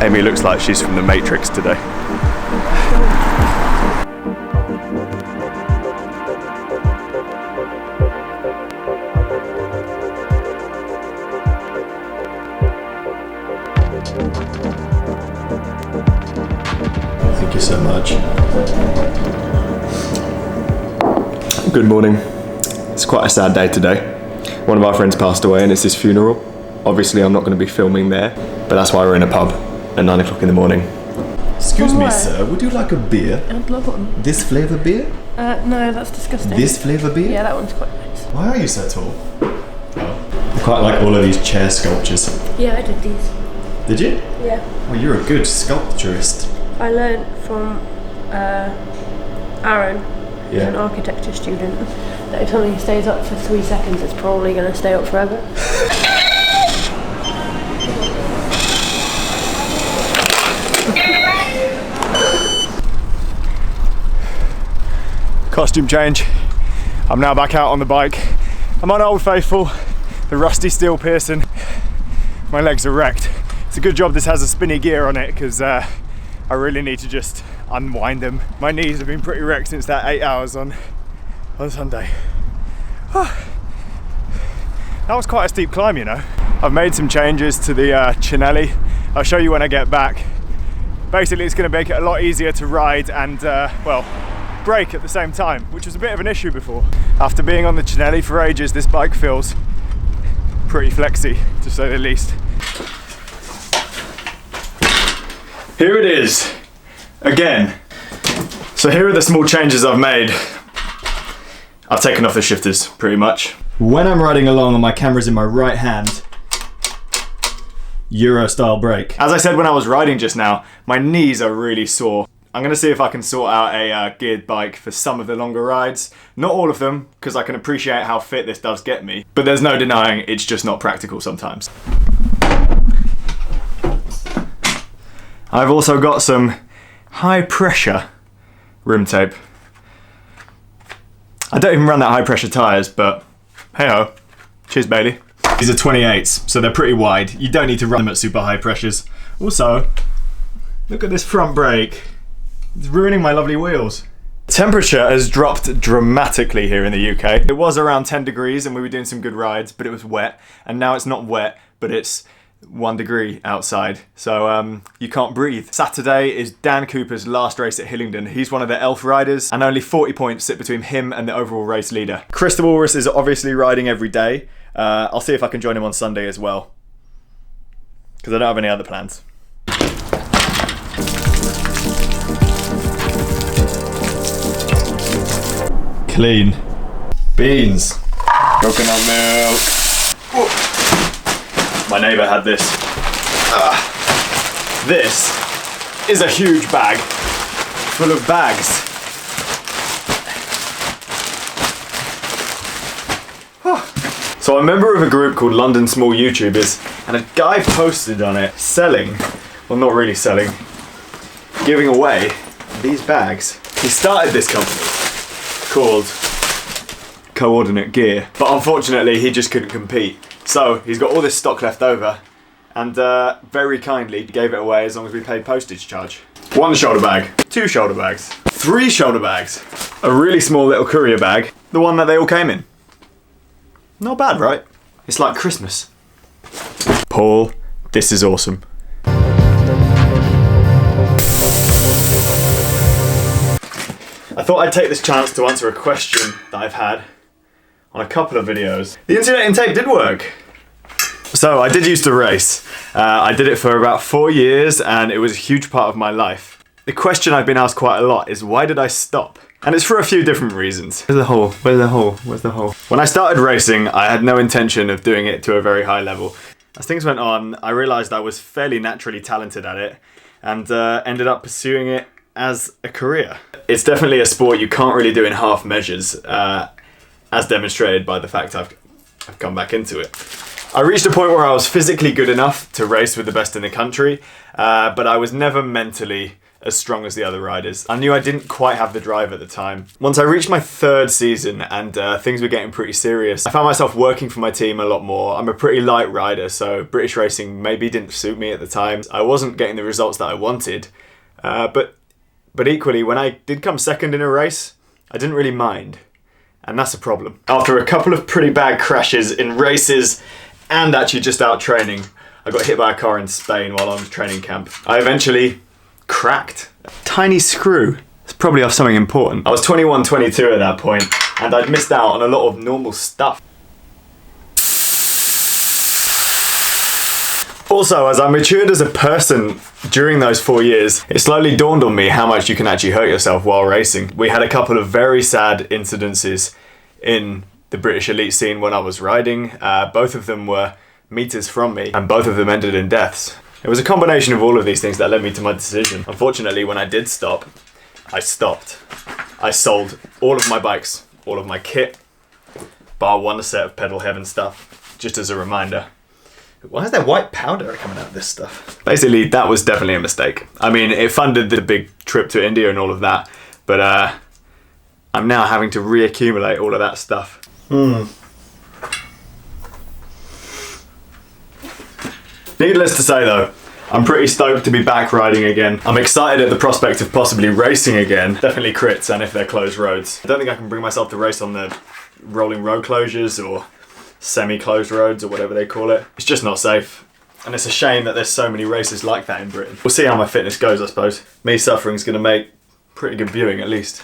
Amy looks like she's from the Matrix today. Thank you so much. Good morning. It's quite a sad day today. One of our friends passed away and it's his funeral. Obviously I'm not going to be filming there, but that's why we're in a pub at 9 o'clock in the morning. Excuse me, sir, would you like a beer? I'd love one. This flavour beer? No, that's disgusting. This flavour beer? Yeah, that one's quite nice. Why are you so tall? Oh. I quite like all of these chair sculptures. Yeah, I did these. Did you? Yeah. Well, you're a good sculpturist. I learned from Aaron, who's Yeah. an architecture student, that if something stays up for 3 seconds, it's probably going to stay up forever. Costume change. I'm now back out on the bike. I'm on Old Faithful, the rusty steel piercing. My legs are wrecked. It's a good job this has a spinny gear on it because I really need to just unwind them. My knees have been pretty wrecked since that 8 hours on Sunday. That was quite a steep climb, you know. I've made some changes to the Cinelli. I'll show you when I get back. Basically, it's going to make it a lot easier to ride and, well, brake at the same time, which was a bit of an issue before. After being on the Cinelli for ages, this bike feels pretty flexy, to say the least. Here it is, again. So here are the small changes I've made. I've taken off the shifters, pretty much. When I'm riding along and my camera's in my right hand, Euro style brake. As I said when I was riding just now, my knees are really sore. I'm gonna see if I can sort out a geared bike for some of the longer rides. Not all of them, because I can appreciate how fit this does get me, but there's no denying it's just not practical sometimes. I've also got some high pressure rim tape. I don't even run that high pressure tyres, but hey ho. Cheers, Bailey. These are 28s, so they're pretty wide. You don't need to run them at super high pressures. Also, look at this front brake. It's ruining my lovely wheels. Temperature has dropped dramatically here in the UK. It was around 10 degrees and we were doing some good rides, but it was wet. And now it's not wet, but it's 1 degree outside. So you can't breathe. Saturday is Dan Cooper's last race at Hillingdon. He's one of the elf riders and only 40 points sit between him and the overall race leader. Chris the Walrus is obviously riding every day. I'll see if I can join him on Sunday as well, because I don't have any other plans. Clean. Beans. Coconut milk. Whoa. My neighbour had this. This is a huge bag full of bags. So I'm a member of a group called London Small YouTubers, and a guy posted on it selling, well not really selling, giving away these bags. He started this company called Coordinate Gear, but unfortunately he just couldn't compete. So he's got all this stock left over and very kindly gave it away as long as we paid postage charge. 1 shoulder bag, 2 shoulder bags, 3 shoulder bags, a really small little courier bag, the one that they all came in. Not bad, right? It's like Christmas. Paul, this is awesome. I thought I'd take this chance to answer a question that I've had on a couple of videos. The insulating tape did work. So I did used to race. I did it for about 4 years and it was a huge part of my life. The question I've been asked quite a lot is, why did I stop? And it's for a few different reasons. Where's the hole? Where's the hole? Where's the hole? When I started racing, I had no intention of doing it to a very high level. As things went on, I realised I was fairly naturally talented at it and ended up pursuing it as a career. It's definitely a sport you can't really do in half measures, as demonstrated by the fact I've come back into it. I reached a point where I was physically good enough to race with the best in the country, but I was never mentally as strong as the other riders. I knew I didn't quite have the drive at the time. Once I reached my 3rd season and things were getting pretty serious, I found myself working for my team a lot more. I'm a pretty light rider, so British racing maybe didn't suit me at the time. I wasn't getting the results that I wanted, but equally, when I did come 2nd in a race, I didn't really mind, and that's a problem. After a couple of pretty bad crashes in races and actually just out training, I got hit by a car in Spain while on training camp. I eventually cracked a tiny screw. It's probably off something important. I was 21, 22 at that point, and I'd missed out on a lot of normal stuff. Also, as I matured as a person during those 4 years, it slowly dawned on me how much you can actually hurt yourself while racing. We had a couple of very sad incidences in the British elite scene when I was riding. Both of them were meters from me, and both of them ended in deaths. It was a combination of all of these things that led me to my decision. Unfortunately, when I did stop, I stopped. I sold all of my bikes, all of my kit, bar one set of Pedal Heaven stuff, just as a reminder. Why is there white powder coming out of this stuff? Basically, that was definitely a mistake. I mean, it funded the big trip to India and all of that, but I'm now having to reaccumulate all of that stuff. Needless to say though, I'm pretty stoked to be back riding again. I'm excited at the prospect of possibly racing again. Definitely crits, and if they're closed roads. I don't think I can bring myself to race on the rolling road closures or semi-closed roads or whatever they call it. It's just not safe. And it's a shame that there's so many races like that in Britain. We'll see how my fitness goes, I suppose. Me suffering's gonna make pretty good viewing at least.